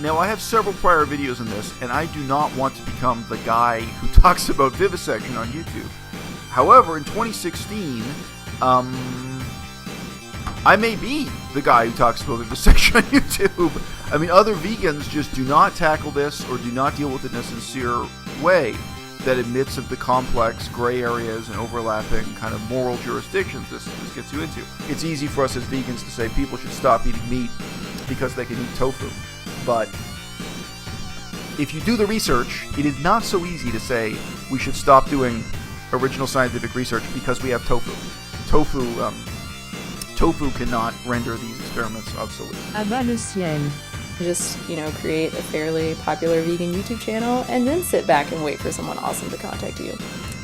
Now, I have several prior videos on this, and I do not want to become the guy who talks about vivisection on YouTube. However, in 2016, I may be the guy who talks about vivisection on YouTube. I mean, other vegans just do not tackle this or do not deal with it in a sincere way that admits of the complex gray areas and overlapping kind of moral jurisdictions this gets you into. It's easy for us as vegans to say people should stop eating meat because they can eat tofu. But if you do the research, it is not so easy to say we should stop doing original scientific research because we have tofu. Tofu cannot render these experiments obsolete. À-bas-le-ciel. Just, create a fairly popular vegan YouTube channel and then sit back and wait for someone awesome to contact you.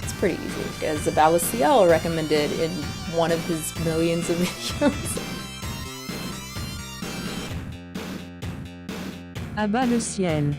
It's pretty easy, as à-bas-le-ciel recommended in one of his millions of videos. À-bas-le-ciel.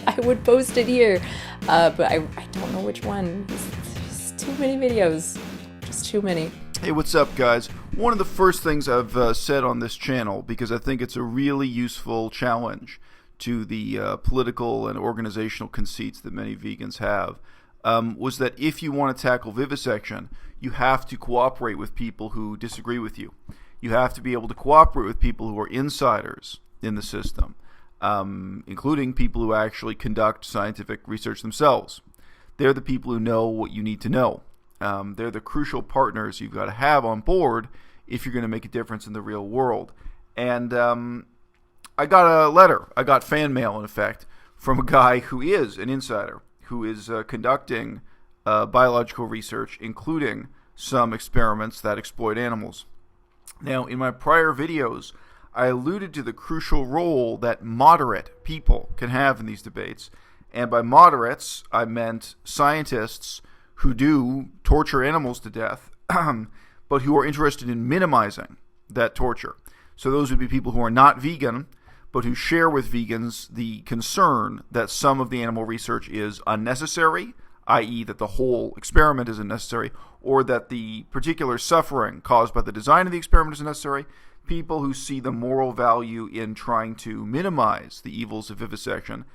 I would post it here, but I don't know which one. There's too many videos. Just too many. Hey, what's up, guys? One of the first things I've said on this channel, because I think it's a really useful challenge to the political and organizational conceits that many vegans have, was that if you want to tackle vivisection, you have to cooperate with people who disagree with you. You have to be able to cooperate with people who are insiders in the system, including people who actually conduct scientific research themselves. They're the people who know what you need to know. They're the crucial partners you've got to have on board if you're going to make a difference in the real world. And I got a letter, I got fan mail in effect, from a guy who is an insider, who is conducting biological research, including some experiments that exploit animals. Now, in my prior videos, I alluded to the crucial role that moderate people can have in these debates. And by moderates, I meant scientists who do torture animals to death, but who are interested in minimizing that torture. So those would be people who are not vegan, but who share with vegans the concern that some of the animal research is unnecessary, i.e. that the whole experiment is unnecessary, or that the particular suffering caused by the design of the experiment is unnecessary. People who see the moral value in trying to minimize the evils of vivisection,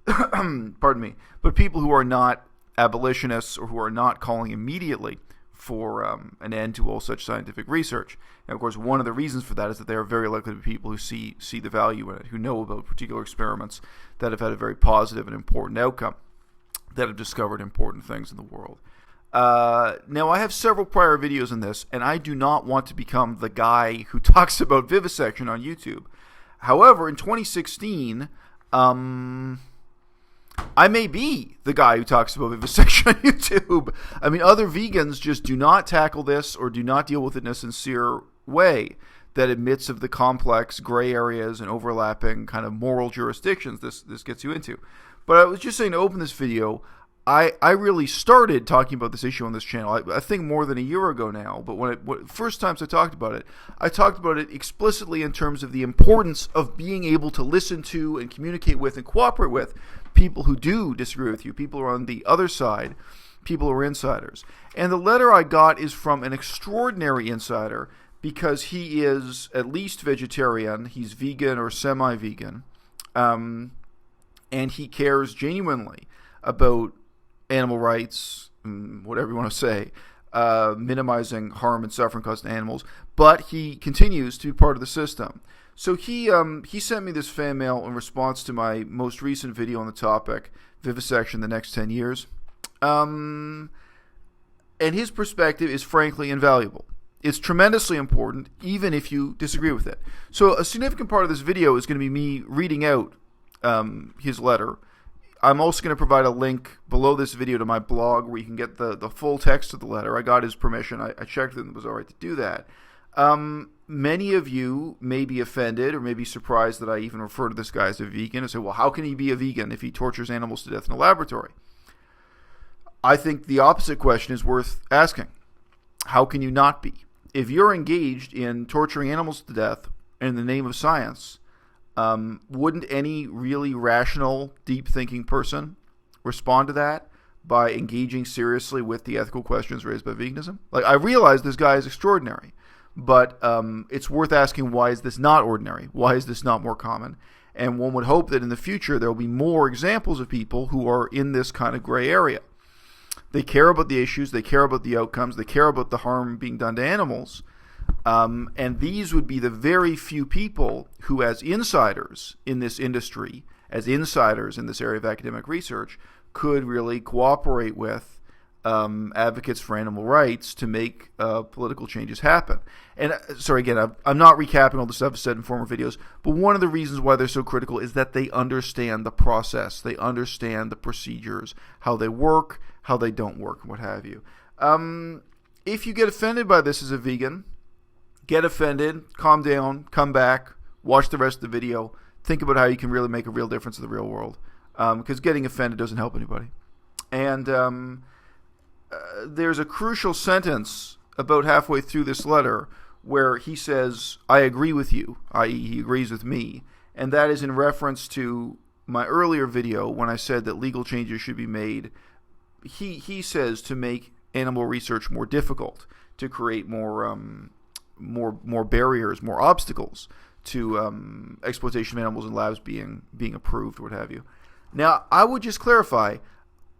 pardon me, but people who are not abolitionists or who are not calling immediately for an end to all such scientific research. And of course, one of the reasons for that is that they are very likely to be people who see the value in it, who know about particular experiments that have had a very positive and important outcome, that have discovered important things in the world. Now, I have several prior videos on this, and I do not want to become the guy who talks about vivisection on YouTube. However, in 2016, I may be the guy who talks about vivisection on YouTube. I mean, other vegans just do not tackle this or do not deal with it in a sincere way that admits of the complex gray areas and overlapping kind of moral jurisdictions this gets you into. But I was just saying, to open this video, I really started talking about this issue on this channel, I think more than a year ago now, but when first times I talked about it explicitly in terms of the importance of being able to listen to and communicate with and cooperate with people who do disagree with you, people who are on the other side, people who are insiders. And the letter I got is from an extraordinary insider, because he is at least vegetarian, he's vegan or semi-vegan, and he cares genuinely about animal rights, whatever you want to say, minimizing harm and suffering caused to animals, but he continues to be part of the system. So he sent me this fan mail in response to my most recent video on the topic, Vivisection the Next 10 Years. And his perspective is frankly invaluable. It's tremendously important, even if you disagree with it. So a significant part of this video is going to be me reading out his letter. I'm also going to provide a link below this video to my blog where you can get the full text of the letter. I got his permission. I checked that it was all right to do that. Many of you may be offended or may be surprised that I even refer to this guy as a vegan and say, well, how can he be a vegan if he tortures animals to death in a laboratory? I think the opposite question is worth asking. How can you not be? If you're engaged in torturing animals to death in the name of science, wouldn't any really rational, deep-thinking person respond to that by engaging seriously with the ethical questions raised by veganism? Like, I realize this guy is extraordinary, but it's worth asking, why is this not ordinary? Why is this not more common? And one would hope that in the future there will be more examples of people who are in this kind of gray area. They care about the issues, they care about the outcomes, they care about the harm being done to animals. And these would be the very few people who, as insiders in this industry, as insiders in this area of academic research, could really cooperate with advocates for animal rights to make political changes happen. And sorry, again, I'm not recapping all the stuff I've said in former videos, but one of the reasons why they're so critical is that they understand the process, they understand the procedures, how they work, how they don't work, and what have you. If you get offended by this as a vegan, get offended, calm down, come back, watch the rest of the video, think about how you can really make a real difference in the real world, because getting offended doesn't help anybody. And there's a crucial sentence about halfway through this letter where he says, I agree with you, i.e. he agrees with me, and that is in reference to my earlier video when I said that legal changes should be made. He says to make animal research more difficult, to create more barriers, more obstacles to exploitation of animals in labs being approved, or what have you. Now, I would just clarify,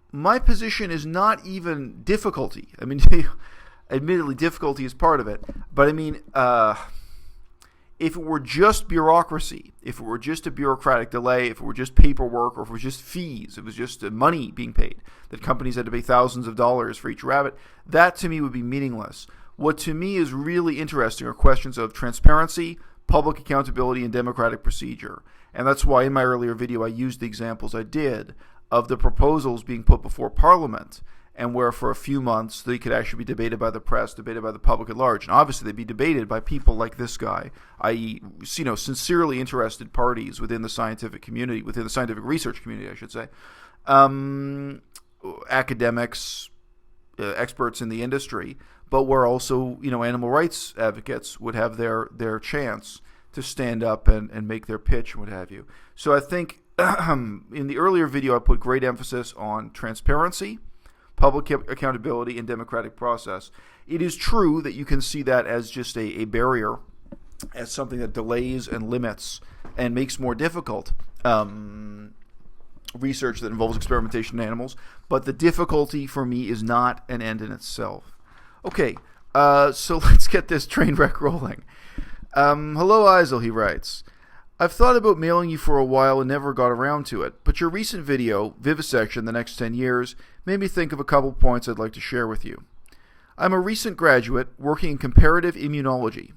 my position is not even difficulty. I mean, admittedly, difficulty is part of it, but I mean, if it were just bureaucracy, if it were just a bureaucratic delay, if it were just paperwork, or if it was just fees, if it was just money being paid, that companies had to pay thousands of dollars for each rabbit, that to me would be meaningless. What to me is really interesting are questions of transparency, public accountability, and democratic procedure. And that's why in my earlier video I used the examples I did of the proposals being put before Parliament, and where for a few months they could actually be debated by the press, debated by the public at large. And obviously they'd be debated by people like this guy, i.e., sincerely interested parties within the scientific community, within the scientific research community, I should say. Academics, experts in the industry, but where also, animal rights advocates would have their chance to stand up and make their pitch and what have you. So I think in the earlier video I put great emphasis on transparency, public accountability, and democratic process. It is true that you can see that as just a barrier, as something that delays and limits and makes more difficult research that involves experimentation in animals, but the difficulty for me is not an end in itself. Okay, so let's get this train wreck rolling. Hello, Isel, he writes. I've thought about mailing you for a while and never got around to it, but your recent video, Vivisection, the Next 10 Years, made me think of a couple points I'd like to share with you. I'm a recent graduate working in comparative immunology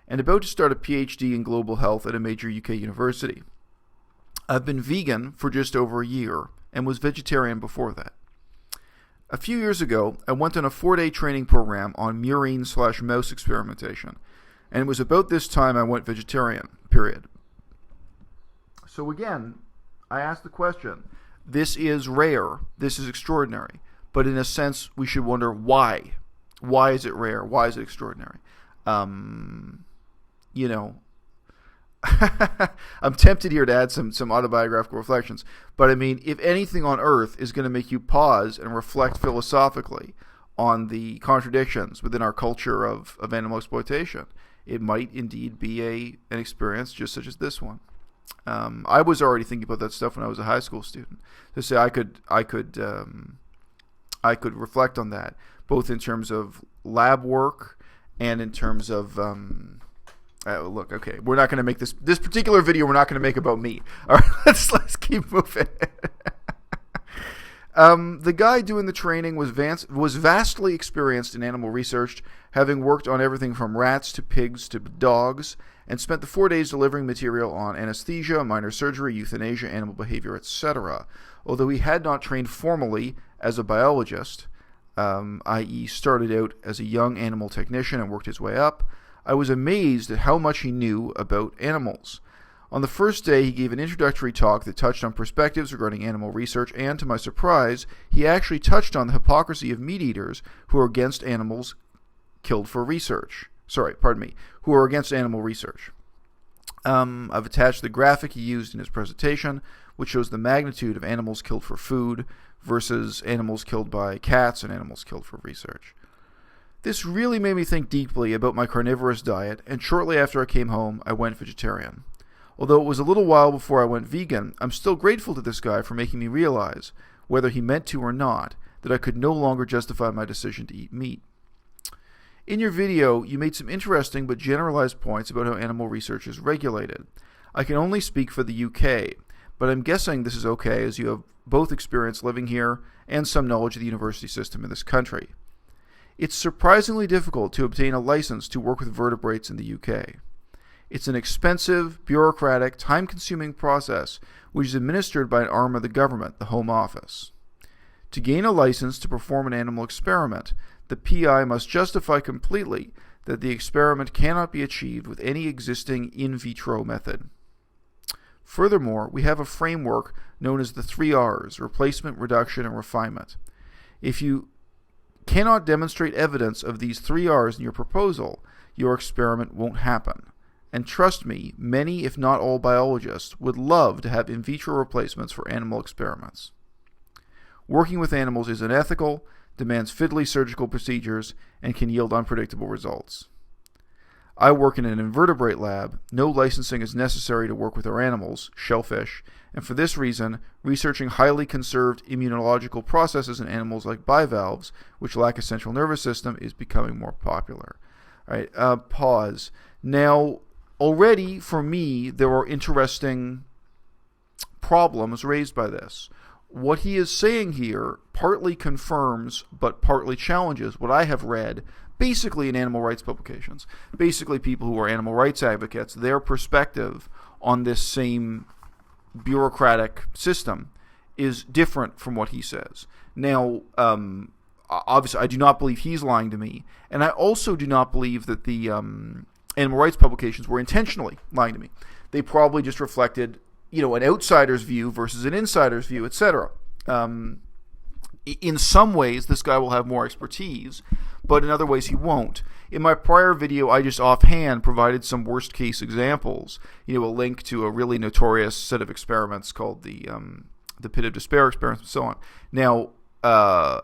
and about to start a PhD in global health at a major UK university. I've been vegan for just over a year and was vegetarian before that. A few years ago, I went on a 4-day training program on murine/mouse experimentation, and it was about this time I went vegetarian, period. So again, I ask the question, this is rare, this is extraordinary, but in a sense we should wonder why. Why is it rare? Why is it extraordinary? I'm tempted here to add some autobiographical reflections, but I mean, if anything on earth is going to make you pause and reflect philosophically on the contradictions within our culture of animal exploitation, it might indeed be an experience just such as this one. I was already thinking about that stuff when I was a high school student. To say I could reflect on that, both in terms of lab work and in terms of look. Okay, we're not going to make this particular video. We're not going to make about me. All right, let's keep moving. The guy doing the training was vastly experienced in animal research, having worked on everything from rats to pigs to dogs, and spent the 4 days delivering material on anesthesia, minor surgery, euthanasia, animal behavior, etc. Although he had not trained formally as a biologist, i.e. started out as a young animal technician and worked his way up, I was amazed at how much he knew about animals. On the first day, he gave an introductory talk that touched on perspectives regarding animal research, and to my surprise, he actually touched on the hypocrisy of meat eaters who are against animals killed for research. Who are against animal research. I've attached the graphic he used in his presentation, which shows the magnitude of animals killed for food versus animals killed by cats and animals killed for research. This really made me think deeply about my carnivorous diet, and shortly after I came home, I went vegetarian. Although it was a little while before I went vegan, I'm still grateful to this guy for making me realize, whether he meant to or not, that I could no longer justify my decision to eat meat. In your video, you made some interesting but generalized points about how animal research is regulated. I can only speak for the UK, but I'm guessing this is okay as you have both experience living here and some knowledge of the university system in this country. It's surprisingly difficult to obtain a license to work with vertebrates in the UK. It's an expensive, bureaucratic, time-consuming process which is administered by an arm of the government, the Home Office. To gain a license to perform an animal experiment, the PI must justify completely that the experiment cannot be achieved with any existing in vitro method. Furthermore, we have a framework known as the 3 R's, replacement, reduction, and refinement. If you cannot demonstrate evidence of these 3 R's in your proposal, your experiment won't happen. And trust me, many, if not all biologists, would love to have in vitro replacements for animal experiments. Working with animals is unethical, demands fiddly surgical procedures, and can yield unpredictable results. I work in an invertebrate lab. No licensing is necessary to work with our animals, shellfish, and for this reason, researching highly conserved immunological processes in animals like bivalves, which lack a central nervous system, is becoming more popular. All right, pause. Now, already, for me, there are interesting problems raised by this. What he is saying here partly confirms but partly challenges what I have read basically in animal rights publications. Basically people who are animal rights advocates, their perspective on this same bureaucratic system is different from what he says. Now, obviously I do not believe he's lying to me, and I also do not believe that the animal rights publications were intentionally lying to me. They probably just reflected an outsider's view versus an insider's view, etc. In some ways, this guy will have more expertise, but in other ways he won't. In my prior video, I just offhand provided some worst-case examples. A link to a really notorious set of experiments called the Pit of Despair experiments and so on. Now,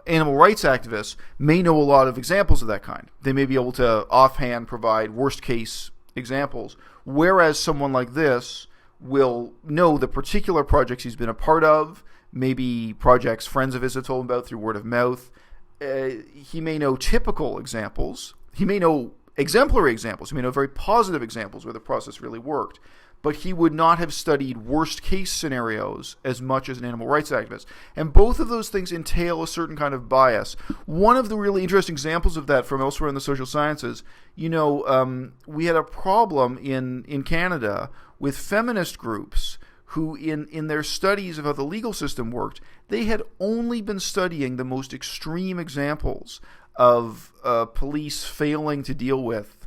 animal rights activists may know a lot of examples of that kind. They may be able to offhand provide worst-case examples, whereas someone like this will know the particular projects he's been a part of, maybe projects friends of his have told him about through word of mouth. He may know typical examples. He may know exemplary examples. He may know very positive examples where the process really worked. But he would not have studied worst-case scenarios as much as an animal rights activist. And both of those things entail a certain kind of bias. One of the really interesting examples of that from elsewhere in the social sciences, we had a problem in Canada with feminist groups who, in their studies of how the legal system worked, they had only been studying the most extreme examples of police failing to deal with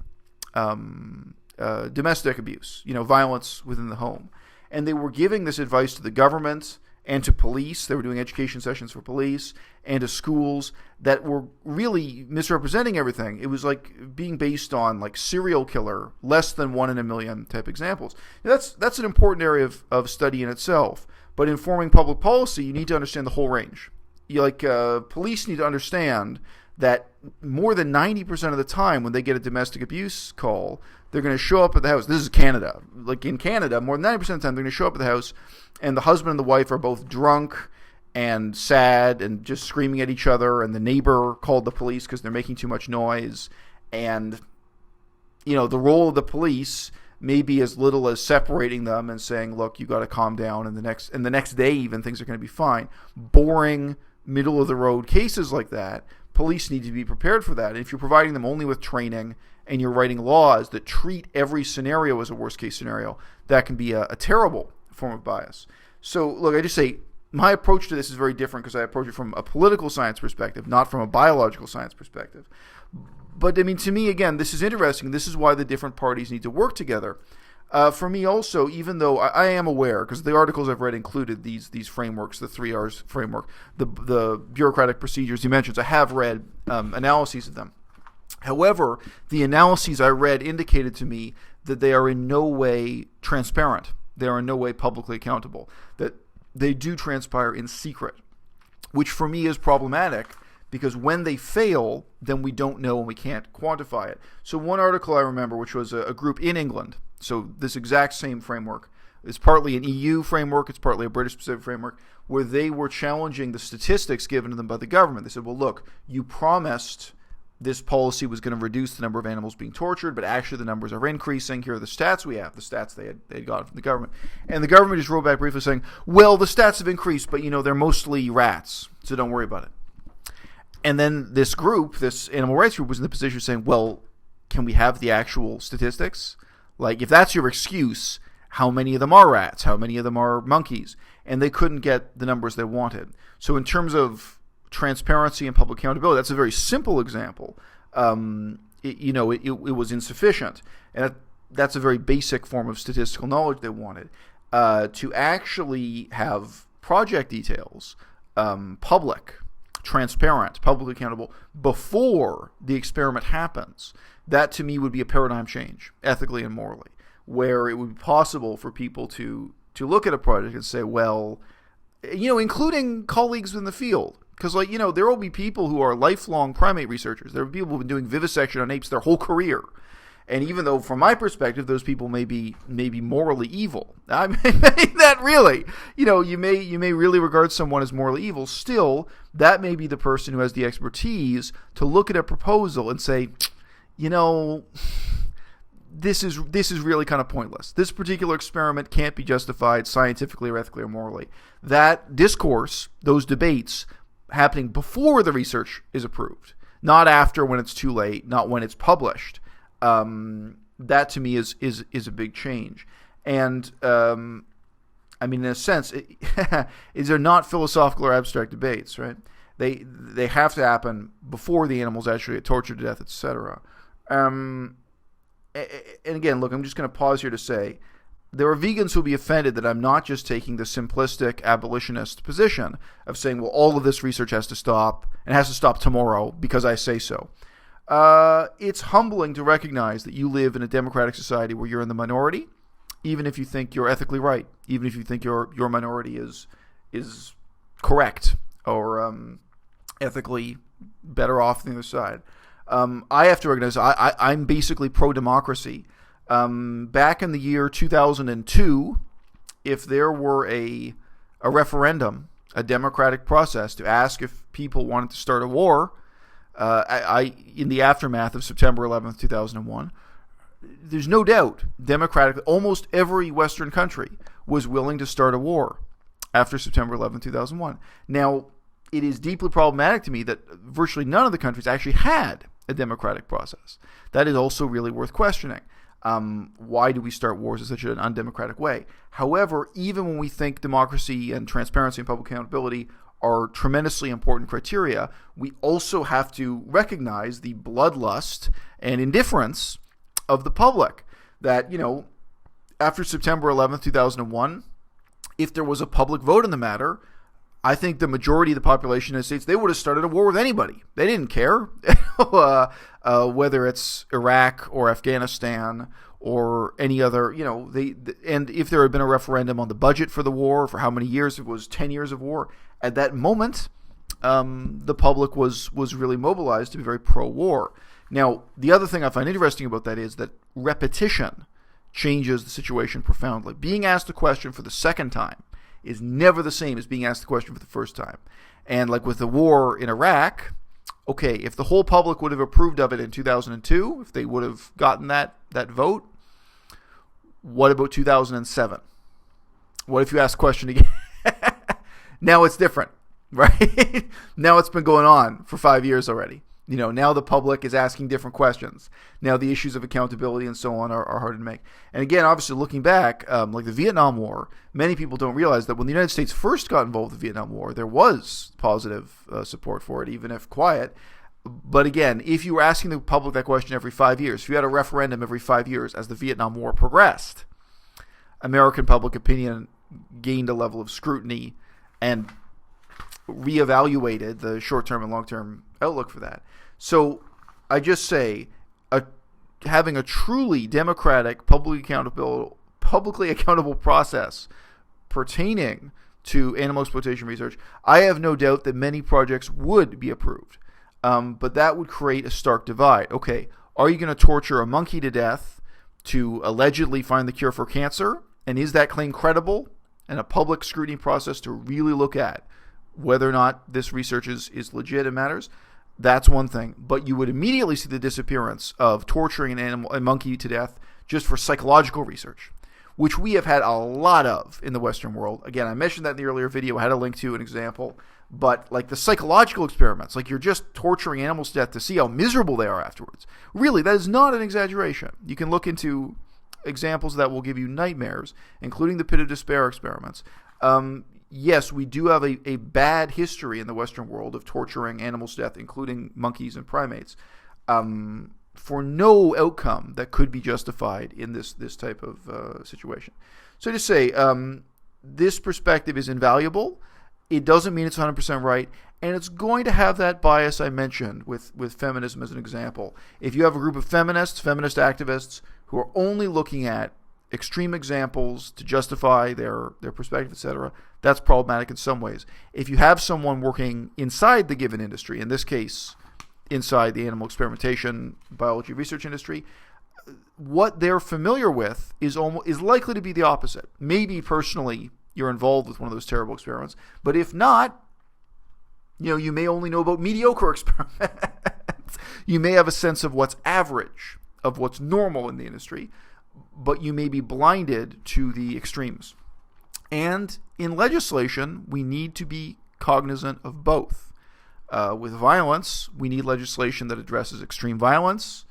domestic abuse, violence within the home. And they were giving this advice to the government and to police. They were doing education sessions for police and to schools that were really misrepresenting everything. It was like being based on like serial killer, less than 1 in a million type examples. Now, that's an important area of study in itself. But in forming public policy, you need to understand the whole range. Police need to understand that more than 90% of the time when they get a domestic abuse call, they're going to show up at the house. This is Canada. Like in Canada, more than 90% of the time, they're going to show up at the house, and the husband and the wife are both drunk and sad and just screaming at each other, and the neighbor called the police because they're making too much noise. And, the role of the police may be as little as separating them and saying, look, you got to calm down, and the next day even things are going to be fine. Boring, middle-of-the-road cases like that, police need to be prepared for that. And if you're providing them only with training and you're writing laws that treat every scenario as a worst-case scenario, that can be a terrible form of bias. So, look, I just say my approach to this is very different because I approach it from a political science perspective, not from a biological science perspective. But, to me, again, this is interesting. This is why the different parties need to work together. For me also, even though I am aware, because the articles I've read included these frameworks, the 3 R's framework, the bureaucratic procedures you mentioned, I have read analyses of them. However, the analyses I read indicated to me that they are in no way transparent. They are in no way publicly accountable. That they do transpire in secret, which for me is problematic because when they fail, then we don't know and we can't quantify it. So one article I remember, which was a group in England, so this exact same framework, It's partly an EU framework, it's partly a British-specific framework, where they were challenging the statistics given to them by the government. They said, well, look, you promised this policy was going to reduce the number of animals being tortured, but actually the numbers are increasing. Here are the stats we have, the stats they had gotten from the government. And the government just wrote back briefly saying, well, the stats have increased, but, they're mostly rats, so don't worry about it. And then this group, this animal rights group, was in the position of saying, well, can we have the actual statistics? Like, if that's your excuse, how many of them are rats? How many of them are monkeys? And they couldn't get the numbers they wanted. So in terms of transparency and public accountability, that's a very simple example. It was insufficient. And that's a very basic form of statistical knowledge they wanted. To actually have project details, public, transparent, publicly accountable, before the experiment happens, that to me would be a paradigm change, ethically and morally, where it would be possible for people to look at a project and say, well, including colleagues in the field. Because, there will be people who are lifelong primate researchers. There are people who have been doing vivisection on apes their whole career. And even though, from my perspective, those people may be morally evil. I mean, that really, you may really regard someone as morally evil. Still, that may be the person who has the expertise to look at a proposal and say, this is really kind of pointless. This particular experiment can't be justified scientifically or ethically or morally. That discourse, those debates, happening before the research is approved, not after, when it's too late, not when it's published. That to me is a big change. And in a sense, these are not philosophical or abstract debates, right? They have to happen before the animals actually get tortured to death, etc. And again, look, I'm just going to pause here to say, there are vegans who will be offended that I'm not just taking the simplistic abolitionist position of saying, well, all of this research has to stop, and has to stop tomorrow because I say so. It's humbling to recognize that you live in a democratic society where you're in the minority, even if you think you're ethically right, even if you think your minority is correct or ethically better off than the other side. I have to recognize I'm basically pro-democracy. Back in the year 2002, if there were a referendum, a democratic process to ask if people wanted to start a war, in the aftermath of September 11th, 2001, there's no doubt democratically, almost every Western country was willing to start a war after September 11th, 2001. Now, it is deeply problematic to me that virtually none of the countries actually had a democratic process. That is also really worth questioning. Why do we start wars in such an undemocratic way? However, even when we think democracy and transparency and public accountability are tremendously important criteria, we also have to recognize the bloodlust and indifference of the public. That, after September 11th, 2001, if there was a public vote in the matter, I think the majority of the population of the United States, they would have started a war with anybody. They didn't care whether it's Iraq or Afghanistan or any other, and if there had been a referendum on the budget for the war, for how many years, if it was 10 years of war, at that moment, the public was really mobilized to be very pro-war. Now, the other thing I find interesting about that is that repetition changes the situation profoundly. Being asked a question for the second time is never the same as being asked the question for the first time. And like with the war in Iraq, okay, if the whole public would have approved of it in 2002, if they would have gotten that vote, what about 2007? What if you ask the question again? Now it's different, right? Now it's been going on for 5 years already. Now the public is asking different questions. Now the issues of accountability and so on are hard to make. And again, obviously looking back, like the Vietnam War, many people don't realize that when the United States first got involved in the Vietnam War, there was positive support for it, even if quiet. But again, if you were asking the public that question every 5 years, if you had a referendum every 5 years as the Vietnam War progressed, American public opinion gained a level of scrutiny and reevaluated the short-term and long-term outlook for that. So I just say having a truly democratic, publicly accountable process pertaining to animal exploitation research, I have no doubt that many projects would be approved. But that would create a stark divide. Okay, are you going to torture a monkey to death to allegedly find the cure for cancer And is that claim credible? And a public scrutiny process to really look at whether or not this research is legit and matters. That's one thing. But you would immediately see the disappearance of torturing a monkey to death just for psychological research, which we have had a lot of in the Western world. Again, I mentioned that in the earlier video. I had a link to an example. But like the psychological experiments, like you're just torturing animals to death to see how miserable they are afterwards. Really, that is not an exaggeration. You can look into examples that will give you nightmares, including the pit of despair experiments. Yes, we do have a bad history in the Western world of torturing animals to death, including monkeys and primates, for no outcome that could be justified in this type of situation. So to say, this perspective is invaluable. It doesn't mean it's 100% right, and it's going to have that bias I mentioned with feminism as an example. If you have a group of feminist activists who are only looking at extreme examples to justify their perspective, etc., that's problematic in some ways. If you have someone working inside the given industry, in this case, inside the animal experimentation biology research industry, what they're familiar with is likely to be the opposite. Maybe personally you're involved with one of those terrible experiments, but if not, you may only know about mediocre experiments. You may have a sense of what's average, of what's normal in the industry, but you may be blinded to the extremes. And in legislation, we need to be cognizant of both. With violence, we need legislation that addresses extreme violence,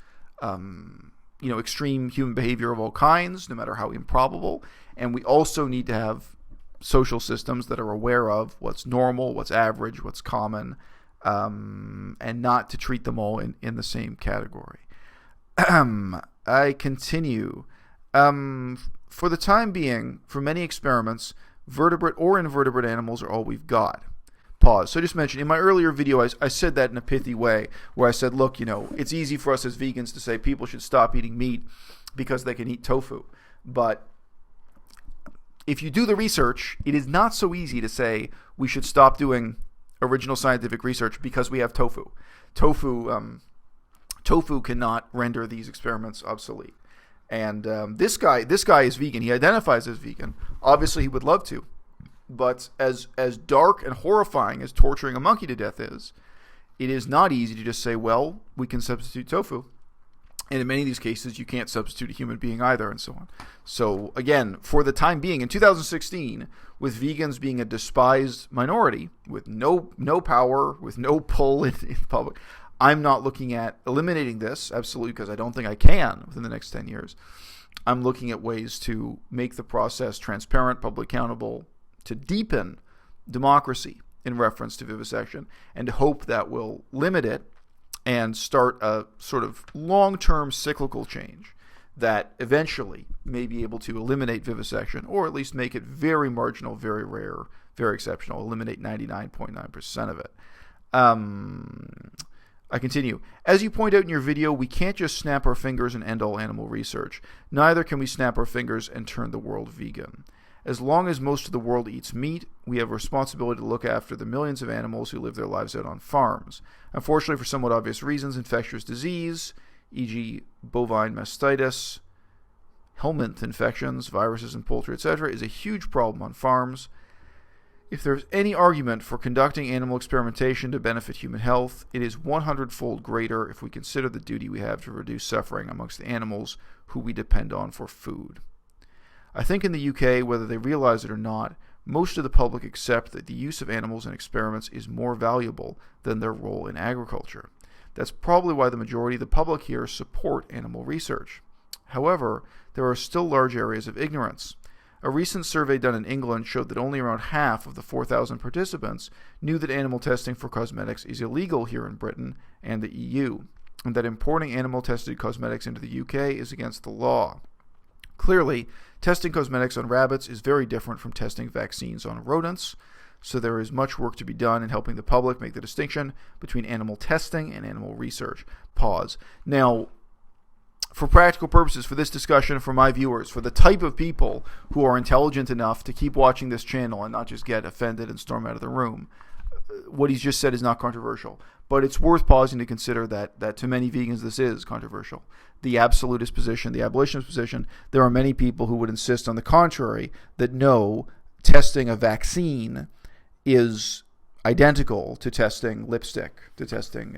extreme human behavior of all kinds, no matter how improbable. And we also need to have social systems that are aware of what's normal, what's average, what's common, and not to treat them all in the same category. I continue. For the time being, for many experiments, vertebrate or invertebrate animals are all we've got. Pause. So I just mentioned, in my earlier video, I said that in a pithy way, where I said, look, it's easy for us as vegans to say people should stop eating meat because they can eat tofu. But if you do the research, it is not so easy to say we should stop doing original scientific research because we have tofu. Tofu cannot render these experiments obsolete. And this guy is vegan. He identifies as vegan. Obviously, he would love to. But as dark and horrifying as torturing a monkey to death is, it is not easy to just say, well, we can substitute tofu. And in many of these cases, you can't substitute a human being either, and so on. So again, for the time being, in 2016, with vegans being a despised minority, with no power, with no pull in public, I'm not looking at eliminating this, absolutely, because I don't think I can within the next 10 years. I'm looking at ways to make the process transparent, public accountable, to deepen democracy in reference to vivisection, and to hope that will limit it and start a sort of long-term cyclical change that eventually may be able to eliminate vivisection, or at least make it very marginal, very rare, very exceptional, eliminate 99.9% of it. I continue. As you point out in your video, we can't just snap our fingers and end all animal research. Neither can we snap our fingers and turn the world vegan. As long as most of the world eats meat, we have a responsibility to look after the millions of animals who live their lives out on farms. Unfortunately, for somewhat obvious reasons, infectious disease, e.g. bovine mastitis, helminth infections, viruses in poultry, etc., is a huge problem on farms. If there's any argument for conducting animal experimentation to benefit human health, it is 100-fold greater if we consider the duty we have to reduce suffering amongst the animals who we depend on for food. I think in the UK, whether they realize it or not, most of the public accept that the use of animals in experiments is more valuable than their role in agriculture. That's probably why the majority of the public here support animal research. However, there are still large areas of ignorance. A recent survey done in England showed that only around half of the 4,000 participants knew that animal testing for cosmetics is illegal here in Britain and the EU, and that importing animal-tested cosmetics into the UK is against the law. Clearly, testing cosmetics on rabbits is very different from testing vaccines on rodents, so there is much work to be done in helping the public make the distinction between animal testing and animal research. Pause. Now, for practical purposes, for this discussion, for my viewers, for the type of people who are intelligent enough to keep watching this channel and not just get offended and storm out of the room, what he's just said is not controversial. But it's worth pausing to consider that to many vegans this is controversial. The absolutist position, the abolitionist position, there are many people who would insist on the contrary, that no, testing a vaccine is identical to testing lipstick, to testing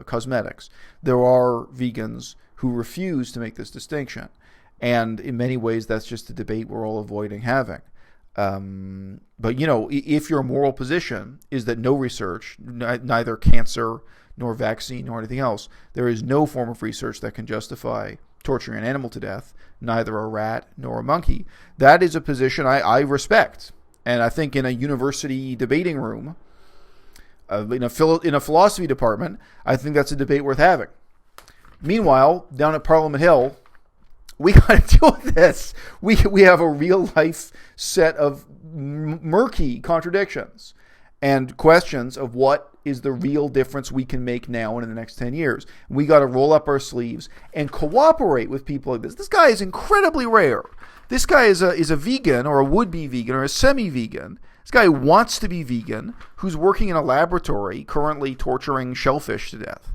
cosmetics. There are vegans who refuse to make this distinction. And in many ways, that's just a debate we're all avoiding having. But, if your moral position is that no research, neither cancer nor vaccine nor anything else, there is no form of research that can justify torturing an animal to death, neither a rat nor a monkey, that is a position I respect. And I think in a university debating room, in a philosophy department, I think that's a debate worth having. Meanwhile, down at Parliament Hill, we got to deal with this. We have a real life set of murky contradictions and questions of what is the real difference we can make now and in the next 10 years. We got to roll up our sleeves and cooperate with people like this. This guy is incredibly rare. This guy is a vegan or a would-be vegan or a semi-vegan. This guy wants to be vegan, who's working in a laboratory currently torturing shellfish to death.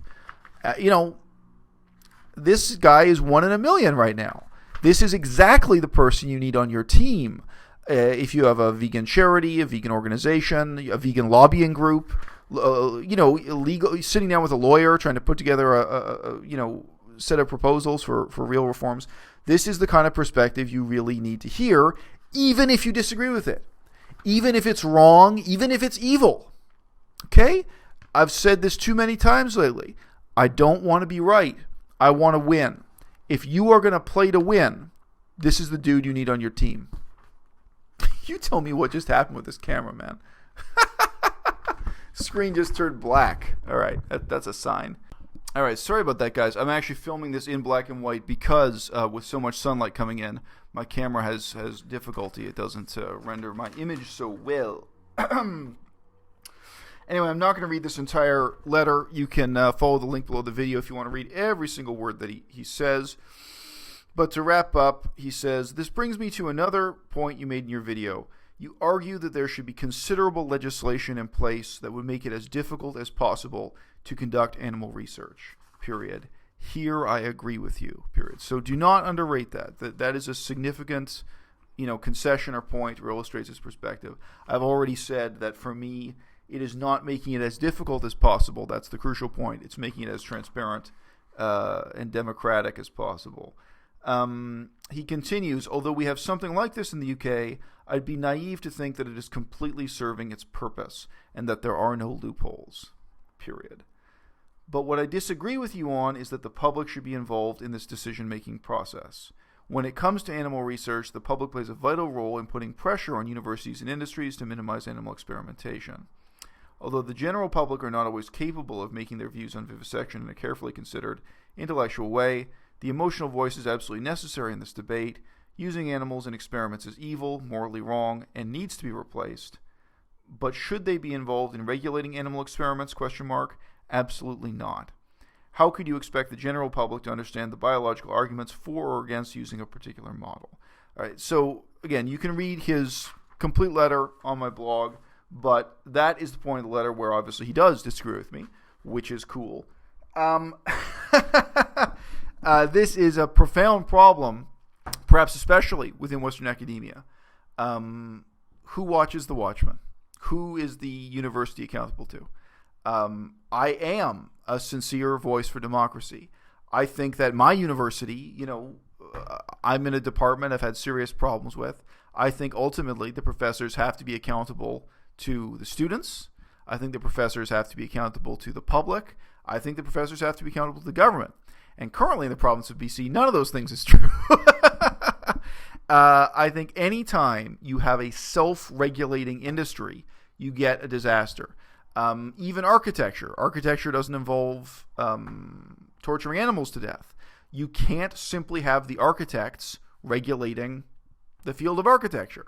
This guy is 1 in a million right now. This is exactly the person you need on your team. If you have a vegan charity, a vegan organization, a vegan lobbying group, illegal, sitting down with a lawyer trying to put together a set of proposals for real reforms. This is the kind of perspective you really need to hear, even if you disagree with it, even if it's wrong, even if it's evil. Okay? I've said this too many times lately. I don't want to be right. I want to win. If you are going to play to win, this is the dude you need on your team. You tell me what just happened with this camera, man. Screen just turned black. All right, that's a sign. All right, sorry about that, guys. I'm actually filming this in black and white because with so much sunlight coming in, my camera has difficulty. It doesn't render my image so well. Anyway, I'm not going to read this entire letter. You can follow the link below the video if you want to read every single word that he says. But to wrap up, he says, this brings me to another point you made in your video. You argue that there should be considerable legislation in place that would make it as difficult as possible to conduct animal research, period. Here I agree with you, period. So do not underrate that. That is a significant, concession or point to illustrate his perspective. I've already said that for me, it is not making it as difficult as possible. That's the crucial point. It's making it as transparent and democratic as possible. He continues, although we have something like this in the UK, I'd be naive to think that it is completely serving its purpose and that there are no loopholes, period. But what I disagree with you on is that the public should be involved in this decision-making process. When it comes to animal research, the public plays a vital role in putting pressure on universities and industries to minimize animal experimentation. Although the general public are not always capable of making their views on vivisection in a carefully considered, intellectual way, the emotional voice is absolutely necessary in this debate. Using animals in experiments is evil, morally wrong, and needs to be replaced. But should they be involved in regulating animal experiments? ? Absolutely not. How could you expect the general public to understand the biological arguments for or against using a particular model? All right, so again, you can read his complete letter on my blog, but that is the point of the letter where obviously he does disagree with me, which is cool. This is a profound problem, perhaps especially within Western academia. Who watches the Watchmen? Who is the university accountable to? I am a sincere voice for democracy. I think that my university, I'm in a department I've had serious problems with. I think ultimately the professors have to be accountable to the students. I think the professors have to be accountable to the public. I think the professors have to be accountable to the government. And currently in the province of BC, none of those things is true. I think anytime you have a self-regulating industry, you get a disaster. Even architecture. Architecture doesn't involve torturing animals to death. You can't simply have the architects regulating the field of architecture.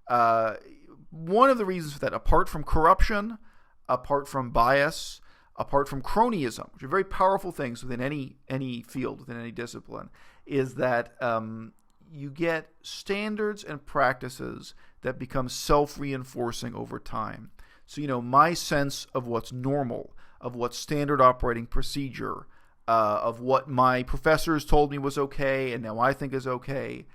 One of the reasons for that, apart from corruption, apart from bias, apart from cronyism, which are very powerful things within any field, within any discipline, is that you get standards and practices that become self-reinforcing over time. So, my sense of what's normal, of what's standard operating procedure, of what my professors told me was okay and now I think is okay,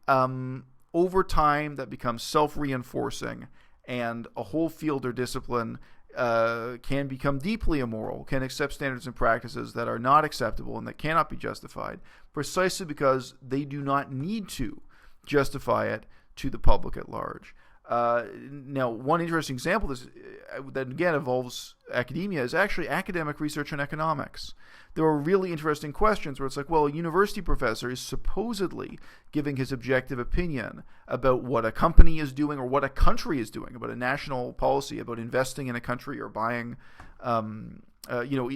over time that becomes self-reinforcing, and a whole field or discipline can become deeply immoral, can accept standards and practices that are not acceptable and that cannot be justified, precisely because they do not need to justify it to the public at large. Now, one interesting example of this, that again involves academia, is actually academic research in economics. There are really interesting questions where it's like, well, a university professor is supposedly giving his objective opinion about what a company is doing or what a country is doing, about a national policy, about investing in a country or buying,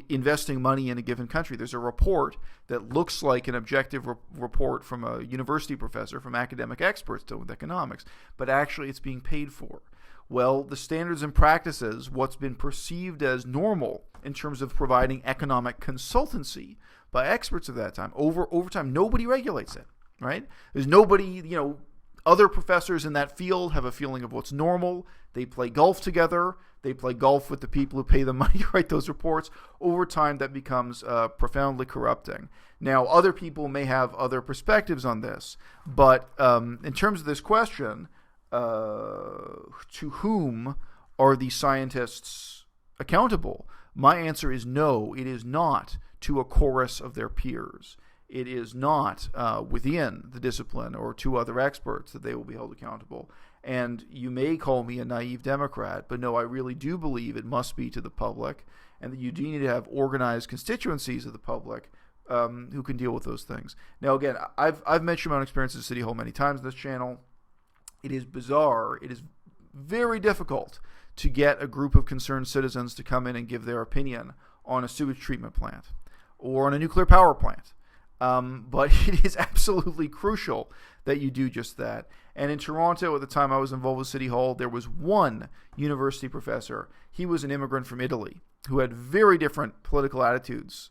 investing money in a given country. There's a report that looks like an objective report from a university professor, from academic experts dealing with economics, but actually it's being paid for. Well, the standards and practices, what's been perceived as normal in terms of providing economic consultancy by experts of that time, over time, nobody regulates it, right? There's nobody, other professors in that field have a feeling of what's normal. They play golf together. They play golf with the people who pay them money to write those reports. Over time, that becomes profoundly corrupting. Now, other people may have other perspectives on this, but in terms of this question, to whom are the scientists accountable? My answer is no, it is not to a chorus of their peers. It is not within the discipline or to other experts that they will be held accountable. And you may call me a naive Democrat, but no, I really do believe it must be to the public, and that you do need to have organized constituencies of the public who can deal with those things. Now, again, I've mentioned my own experiences at City Hall many times in this channel. It is bizarre. It is very difficult to get a group of concerned citizens to come in and give their opinion on a sewage treatment plant or on a nuclear power plant. But it is absolutely crucial that you do just that. And in Toronto, at the time I was involved with City Hall, there was one university professor. He was an immigrant from Italy who had very different political attitudes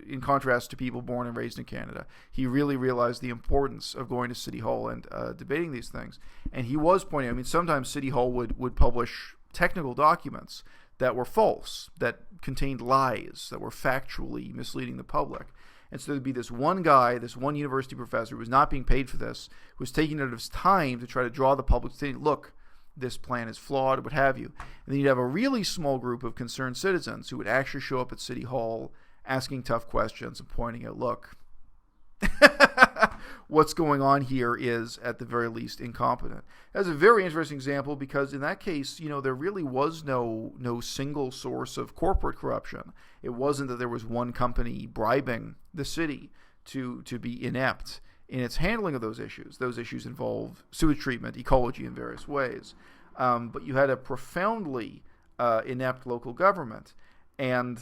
in contrast to people born and raised in Canada. He really realized the importance of going to City Hall and debating these things. And he was pointing, sometimes City Hall would publish technical documents that were false, that contained lies, that were factually misleading the public. And so there'd be this one guy, this one university professor who was not being paid for this, who was taking it out of his time to try to draw the public to say, look, this plan is flawed, what have you. And then you'd have a really small group of concerned citizens who would actually show up at City Hall asking tough questions and pointing out, look, what's going on here is at the very least incompetent. That's a very interesting example because in that case, there really was no single source of corporate corruption. It wasn't that there was one company bribing the city to be inept in its handling of those issues. Those issues involve sewage treatment, ecology in various ways. But you had a profoundly inept local government. And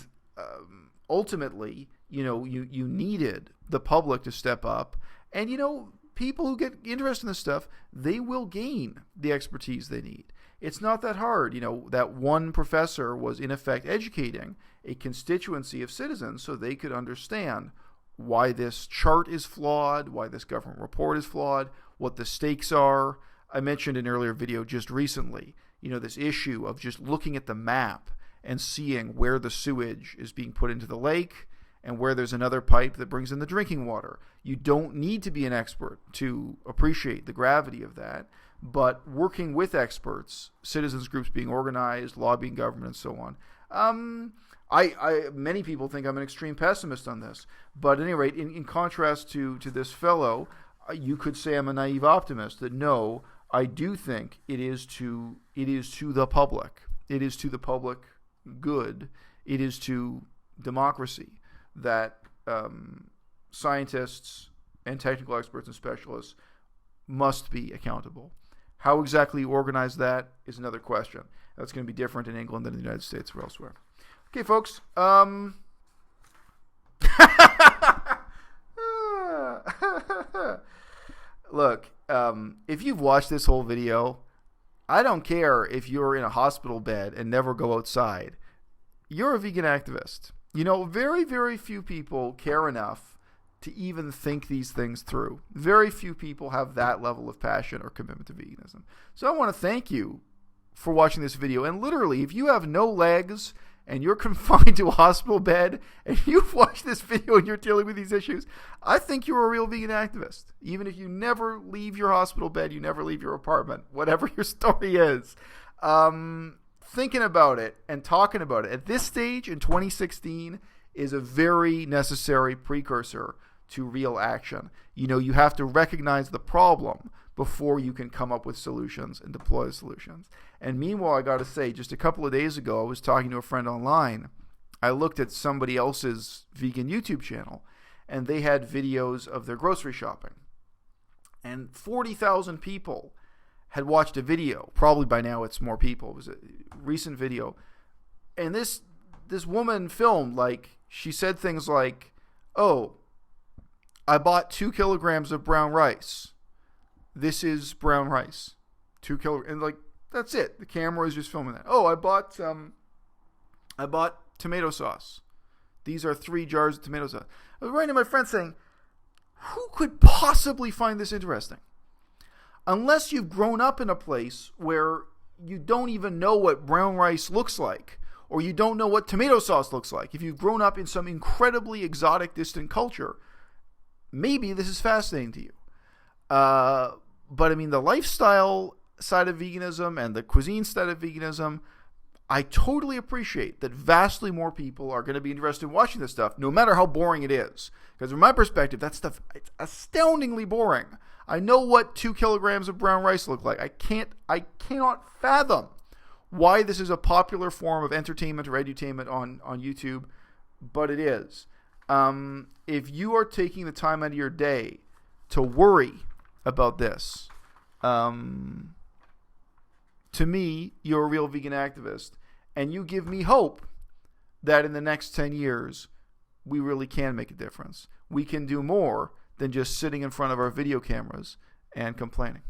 ultimately, you needed the public to step up. And, people who get interested in this stuff, they will gain the expertise they need. It's not that hard. That one professor was in effect educating a constituency of citizens so they could understand why this chart is flawed, why this government report is flawed, what the stakes are. I mentioned in an earlier video just recently, this issue of just looking at the map and seeing where the sewage is being put into the lake and where there's another pipe that brings in the drinking water. You don't need to be an expert to appreciate the gravity of that, but working with experts, citizens groups being organized, lobbying government, and so on. Many people think I'm an extreme pessimist on this, but at any rate, in contrast to this fellow, you could say I'm a naive optimist. That no, I do think it is to the public. It is to the public good. It is to democracy that scientists and technical experts and specialists must be accountable. How exactly you organize that is another question. That's going to be different in England than in the United States or elsewhere. Okay, folks. Look, if you've watched this whole video, I don't care if you're in a hospital bed and never go outside. You're a vegan activist. Very, very few people care enough to even think these things through. Very few people have that level of passion or commitment to veganism. So I want to thank you for watching this video. And literally, if you have no legs and you're confined to a hospital bed and you've watched this video and you're dealing with these issues, I think you're a real vegan activist. Even if you never leave your hospital bed, you never leave your apartment, whatever your story is. Thinking about it and talking about it at this stage in 2016 is a very necessary precursor to real action. You have to recognize the problem before you can come up with solutions and deploy the solutions. And meanwhile, I got to say, just a couple of days ago, I was talking to a friend online. I looked at somebody else's vegan YouTube channel, and they had videos of their grocery shopping. And 40,000 people had watched a video. Probably by now it's more people. It was a recent video. And this woman filmed, like, she said things like, oh, I bought 2 kilograms of brown rice. This is brown rice. 2 kilograms. And, like, that's it. The camera is just filming that. Oh, I bought tomato sauce. These are 3 jars of tomato sauce. I was writing to my friend saying, who could possibly find this interesting? Unless you've grown up in a place where you don't even know what brown rice looks like, or you don't know what tomato sauce looks like. If you've grown up in some incredibly exotic, distant culture, maybe this is fascinating to you. But I mean, the lifestyle side of veganism and the cuisine side of veganism, I totally appreciate that vastly more people are going to be interested in watching this stuff, no matter how boring it is. Because from my perspective, that stuff, it's astoundingly boring. I know what 2 kilograms of brown rice look like. I cannot fathom why this is a popular form of entertainment or edutainment on YouTube, but it is. If you are taking the time out of your day to worry about this, to me, you're a real vegan activist, and you give me hope that in the next 10 years, we really can make a difference. We can do more than just sitting in front of our video cameras and complaining.